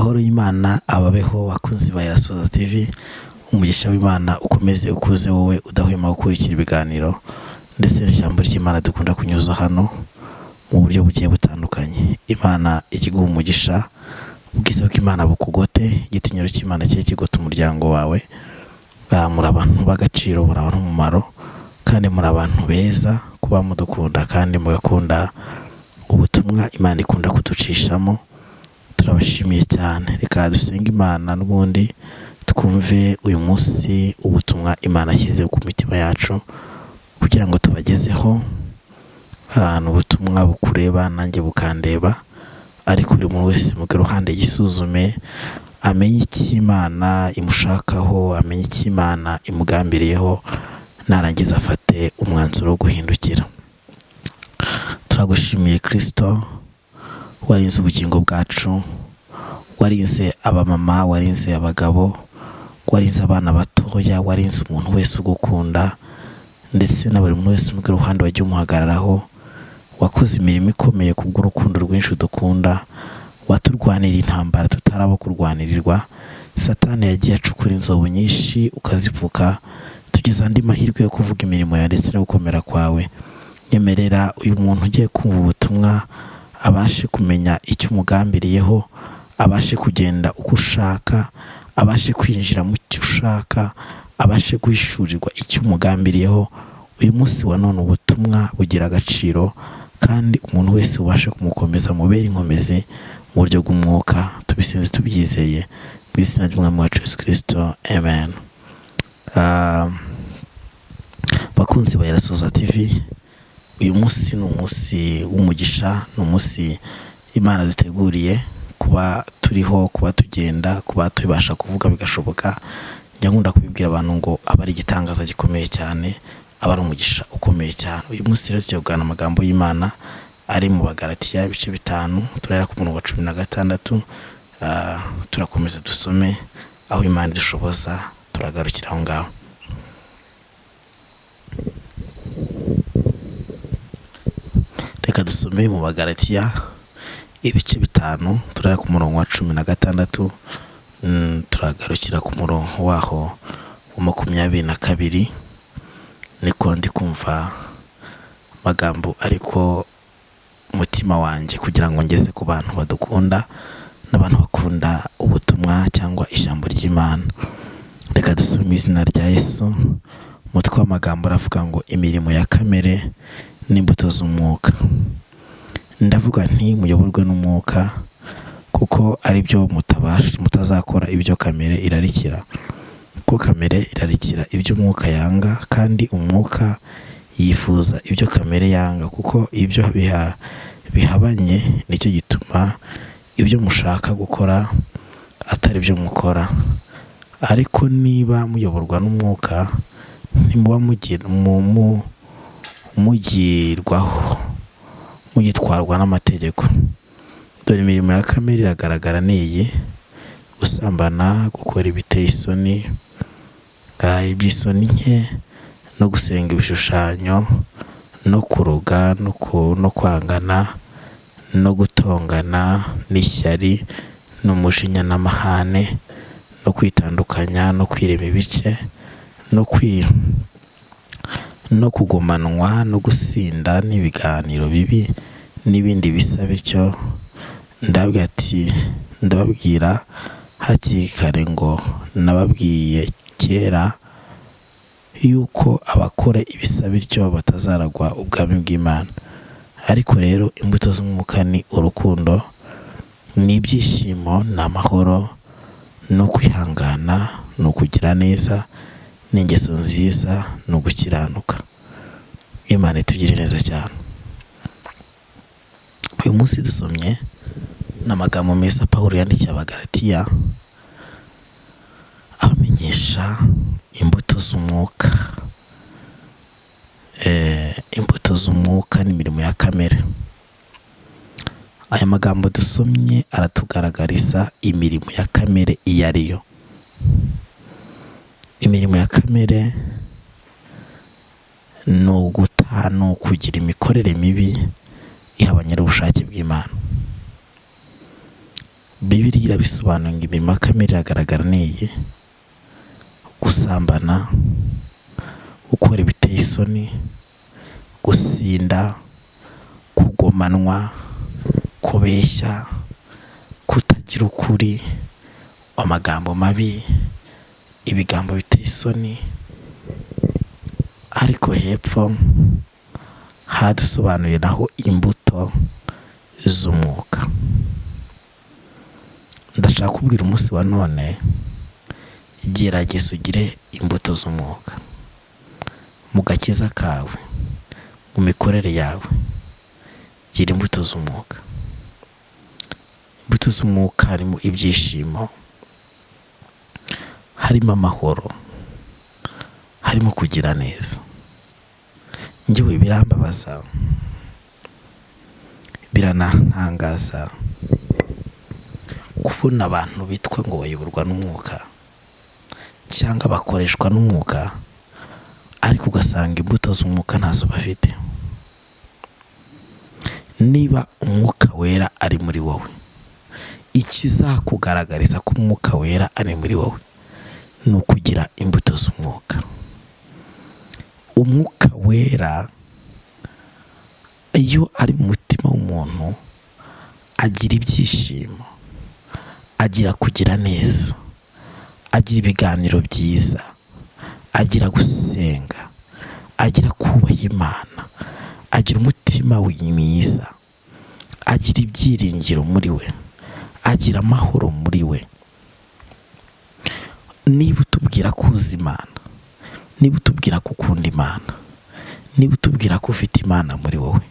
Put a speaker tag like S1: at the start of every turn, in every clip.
S1: Amahoro y'Imana ababeho bakunzi ba IRASOHOZA TV. Umugisha w'Imana ukomeze ukuze wowe udahwema gukurikira ibiganiro ndetse n'ijambo ry'Imana dukunda kunyuza hano mu buryo bugiye butandukanye. Imana ikiguha umugisha, ubwiza bw'Imana bukugote, igitinyiro cy'Imana cye kigota umuryango wawe. Muri abantu b'agaciro, muri abantu umumaro, kandi muri abantu beza kuba mudukunda kandi mugakunda ubutumwa Imana ikunda kuducishamo. Turabashimiye cyane. Reka dusenge Imana n'ubundi twumve uyu munsi ubutumwa Imana ashyize ku mitima yacu kugira ngo tubagezeho ahantu ubutumwa bukureba nanjye bukandeba, ariko buri muntu wese mu ruhande yisuzume, amenye icyo Imana imushakaho, amenye icyo Imana imugambiriyeho, narangiza afate umwanzuro wo guhindukira. Turagushimiye Kristo, warinze ubugingo bwacu, warinze abamama, warinze abagabo, warinze abana batoya, warinze umuntu wese ugukunda, ndetse na buri muntu wese mu ruhande wagiye umuhagararaho. Wakoze imirimo ikomeye kubw'urukundo rwinshi dukunda, waturwanira intambara tutarabo kurwanirirwa. Satani yagiye acukura inzobo nyinshi ukazipfuka, tugeze andi mahirwe yo kuvuga imirimo yawe ndetse no gukomera kwawe. Nyemerera uyu muntu ugiye kumva ubutumwa abashe kumenya icyo umugambiriyeho, abashe kugenda uko ushaka, abashe kwinjira mu cyo ushaka, abashe guhishurirwa icyo umugambiriyeho. Uyu munsi wa none ubutumwa bugira agaciro, kandi umuntu wese ubashe kumukomeza mubera inkomezi mu buryo bw'umwuka. Tubisenze tubyizeye mu izina ry'Umwami wacu Yesu Kristo, amen. Bakunzi ba IRASOHOZA TV, uyu munsi ni umunsi w'umugisha, ni umunsi Imana duteguriye kuba turiho, kuba tugenda, kuba tubasha kuvuga bigashoboka. Njya nkunda kubibwira abantu ngo aba ari igitangaza gikomeye cyane, aba ari umugisha ukomeye cyane. Uyu munsi rero tugiye kuganira amagambo y'Imana ari mu Bagalatiya ibice 5, turahera ku murongo wa 16. Turakomeza dusome aho Imana idushoboza, turagarukira aho ngaho. Reka dusome mu Bagalatiya ibice 5, turahera ku murongo wa 16, turagarukira ku murongo waho wa 22. Niko ndi kumva amagambo ariko umutima wanjye kugira ngo ngeze ku bantu badukunda n'abantu bakunda ubutumwa cyangwa ijambo ry'Imana. Reka dusome izina rya Yesu. Umutwe w'amagambo aravuga ngo imirimo ya kamere n'imbuto z'umwuka. Ndavuga nti muyoborwe n'umwuka, kuko ari byo mutazakora ibyo kamere irarikira. Kuko kamere irarikira ibyo umwuka yanga, kandi umwuka yifuza ibyo kamere yanga, kuko ibyo bihabanye nicyo gituma ibyo mushaka gukora atari byo mukora. Ariko niba muyoborwa n'umwuka, ntimuba mugitwarwa n'amategeko. Dore imirimo ya kamere iragaragara n'iyi: gusambana, gukora ibiteye isoni, iby'isoni nke, no gusenga ibishushanyo, no kuroga, no kwangana, no gutongana, n'ishyari, n'umujinya n'amahane, no kwitandukanya, no kwirema ibice, no kugomanwa, no gusinda, n'ibiganiro bibi n'ibindi bisa bityo. Ndababwira hakiri kare ngo nababwiye kera yuko abakora ibisa bityo batazaragwa ubwami bw'Imana. Ariko rero imbuto z'umwuka ni urukundo, n'ibyishimo, n'amahoro, no kwihangana, no kugira neza, n'ingeso nziza, no gukiranuka. Imana itugire neza cyane. Uyu munsi dusomye n'amagambo meza Pawulo yandikiye Abagalatiya abamenyesha imbuto z'umwuka. Imbuto z'umwuka n'imirimo ya kamere. Aya magambo dusomye aratugaragariza imirimo ya kamere iyo ariyo. Imirimo ya kamere ni ukugira imikorere mibi ihabanye n'ubushake bw'Imana. Bibiliya irabisobanura ngo imirimo ya kamere iragaragara n'iyi: gusambana, gukora ibiteye isoni, gusinda, kugomanwa, kubeshya, kutagira ukuri, amagambo mabi, ibigambo biteye isoni. Ariko hepfo haradusobanurira naho imbuto z'umwuka. Ndashaka kubwira umunsi wa none, gerageza ugire imbuto z'umwuka mu gakiza kawe, mu mikorere yawe. Gira imbuto z'umwuka. Imbuto z'umwuka harimo ibyishimo, harimo amahoro, harimo kugira neza. Njyewe birambabaza, biranantangaza kubona abantu bitwa ngo bayoborwa n'umwuka cyangwa bakoreshwa n'umwuka, ariko ugasanga imbuto z'umwuka ntazo bafite. Niba umwuka wera ari muri wowe, ikizakugaragariza ko umwuka wera ari muri wowe ni ukugira imbuto z'umwuka. Umwuka wera iyo ari mu mutima w'umuntu agira ibyishimo, agira kugira neza, agira ibiganiro byiza, agira gusenga, agira kubaha Imana, agira umutima mwiza, agira ibyiringiro muri we, agira amahoro muri we. Niba utubwira ko uzi Imana, niba utubwira ko ukunda Imana, niba utubwira ko ufite Imana muri wowe,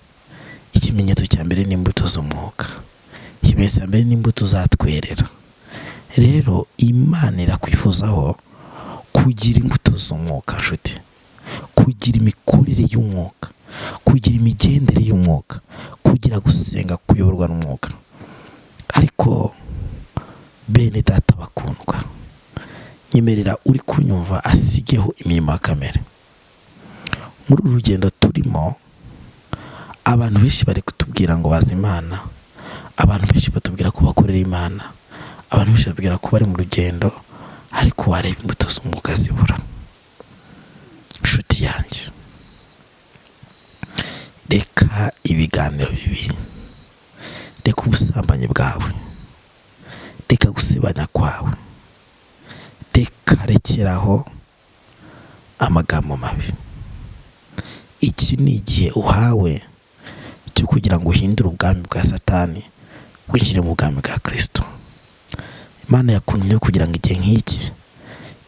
S1: ikimenyetso cya mbere ni imbuto z'umwuka. Ikimenyetso cya mbere ni imbuto zatwerera. Rero Imana irakwifuzaho kugira imbuto z'umwuka nshuti, kugira imikorere y'umwuka, kugira imigendere y'umwuka, kugira gusenga, kuyoborwa n'umwuka. Ariko bene data bakundwa, nyemerera uri kunyumva asigeho imirimo ya kamere. Muri uru rugendo turimo, abantu benshi bari kutubwira ngo bazi Imana, abantu benshi batubwira ko bakorera Imana, abantu benshi batubwira ko bari mu rugendo, ariko wareba imbuto z'umwuka zibura. Nshuti yanjye, reka ibiganiro bibi, reka ubusambanyi bwawe, reka gusebanya kwawe, reka rekeraho amagambo mabi. Iki ni igihe uhawe cyo kugira ngo uhindure ubwami bwa Satani winjire mu bwami bwa Kristo. Imana yakuntumye kugira ngo igihe nk'iki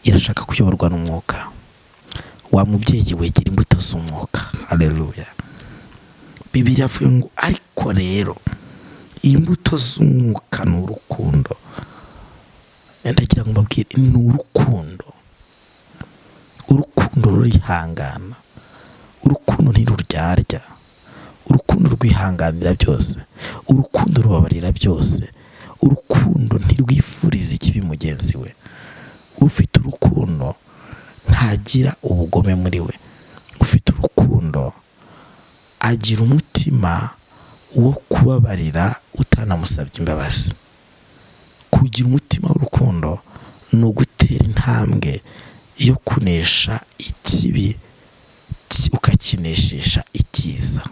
S1: irashaka kuyoborwa n'umwuka. Wa mubyeyi we, gira imbuto z'umwuka. Haleluya. Bibiliya ivuga ngo ariko rero imbuto z'umwuka ni urukundo. Ndagira ngo mbabwire, ni urukundo. Urukundo rurihangana, urukundo ntiruryarya, urukundo rwihanganira byose, urukundo rubabarira byose, urukundo ntirwifuriza ikibi mugenzi we. Ufite urukundo ntagira ubugome muri we. Ufite urukundo agira umutima wo kubabarira utanamusabye imbabazi. Kugira umutima w'urukundo ni ugutera intambwe yo kunesha ikibi ukakineshesha icyiza.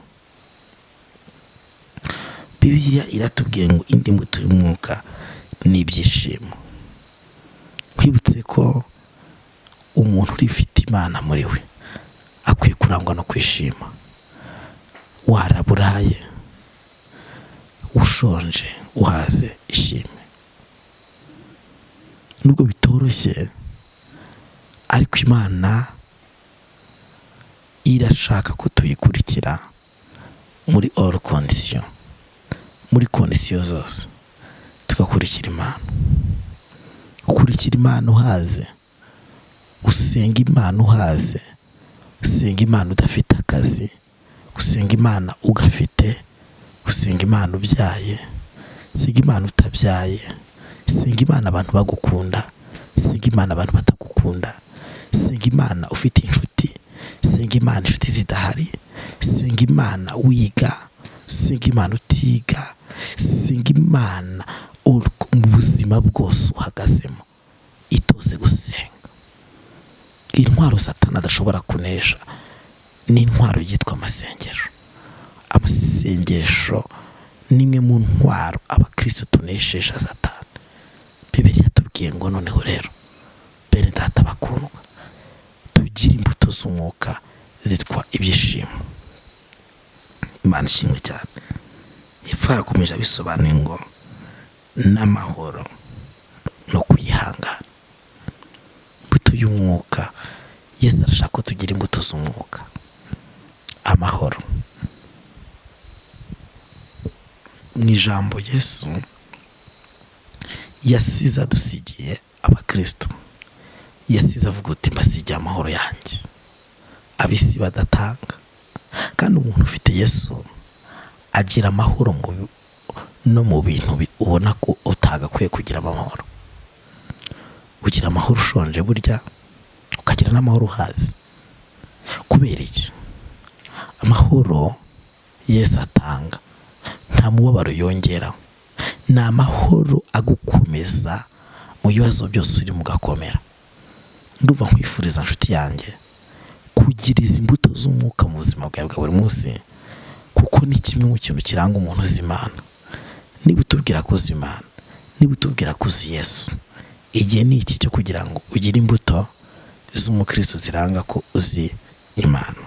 S1: Bibiliya iratubwiye ngo indi mbuto y'umwuka ni ibyishimo. Kwibutse ko umuntu ufite Imana muri we akwiye kurangwa no kwishima. Waraburaye, ushonje, uhaze, ishime. Nubwo bitoroshye, ariko Imana irashaka ko tuyikurikira muri all condition, muri kondisiyo zose tugakurikira Imana. Ukurikira Imana uhaze, usenga Imana uhaze, usenga Imana udafite akazi, usenga Imana ugafite, usenga Imana ubyaye, usenga Imana utabyaye, usenga Imana abantu bagukunda, usenga Imana abantu batagukunda, usenga Imana ufite inshuti, usenga Imana inshuti zidahari, usenga Imana wiga, usenga Imana utiga, usenga Imana mu ubuzima bwose uhagazemo itoze gusenga. Intwaro Satani adashobora kunesha ni intwaro yitwa amasengesho. Amasengesho ni imwe mu ntwaro abakristo tunesheje Satani. Bibiliya tubwiye ngo noneho rero bene data bakundwa, tugira imbuto z'umwuka zitwa ibyishimo. Imana ishimwe cyane. Hepfo harakomeje abisobanuye ngo n'amahoro no kwihangana. Imbuto y'umwuka, Yesu arashaka ko tugira imbuto z'umwuka. Amahoro. Mu ijambo Yesu yasize adusigiye abakristo, yasize avuga uti mbasigiye amahoro yanjye abisi badatanga. Kandi umuntu ufite Yesu agira amahoro no mu bintu ubona ko utagakwiye kugira amahoro. Ugira amahoro ushonje burya, ukagira n'amahoro uhaze. Kubera iki? Amahoro Yesu atanga nta mubabaro yongeraho. Ni amahoro agukomeza mu bibazo byose uri mugakomera. Ndumva nkwifuriza nshuti yanjye kugira izi imbuto z'umwuka mu buzima bwawe bwa buri munsi, kuko ni kimwe mu kintu kiranga umuntu uzi Imana. Niba utubwira ko uzi Imana, niba utubwira ko uzi Yesu, igihe ni iki cyo kugira ngo ugire imbuto z'umukristo ziranga ko uzi Imana.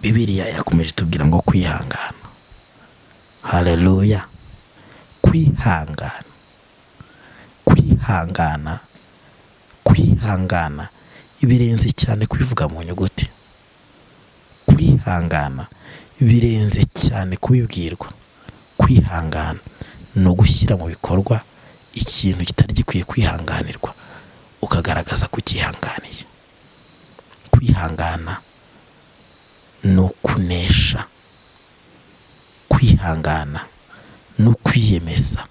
S1: Bibiliya yakomeje tubwira ngo kwihangana. Haleluya. Kwihangana. Kwihangana. Kwihangana birenze cyane kubivuga mu nyuguti. Kwihangana birenze cyane kubibwirwa. Kwihangana no gushyira mu bikorwa ikintu kitari gikwiye kwihanganirwa, ukagaragaza kukihanganiye. Kwihangana no kunesha. Kwihangana no kwiyemeza.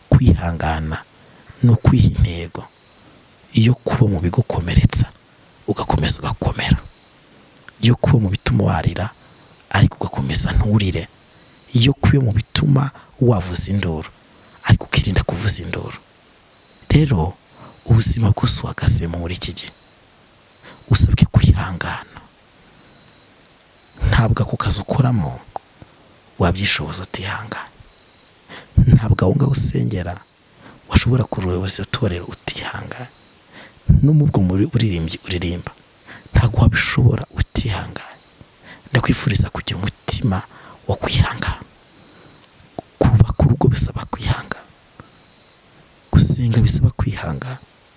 S1: Kwihangana no kwiha intego. Iyo kuba mu bigukomeretsa ugakomeza ugakomera. Iyo kuba mu bituma warira ariko ugakomeza nturire. Iyo kuba mu bituma wavuza induru ariko ukirinda kuvuza induru. Rero ubuzima bwose uhagazemo muri iki gihe usabwe kwihangana. Ntabwo ako kazi ukoramo wabyishoboza utihangana. Ntabwo aho ngaho usengera washobora kuruyoboza itorero utihangana. N'ubwo muri uririmbyi uririmba ntabwo wabishobora utihangana. Ndakwifuriza kugira umutima wo kwihangana. Kubaka urugo bisaba kwihangana. Gusenga bisaba kwihangana.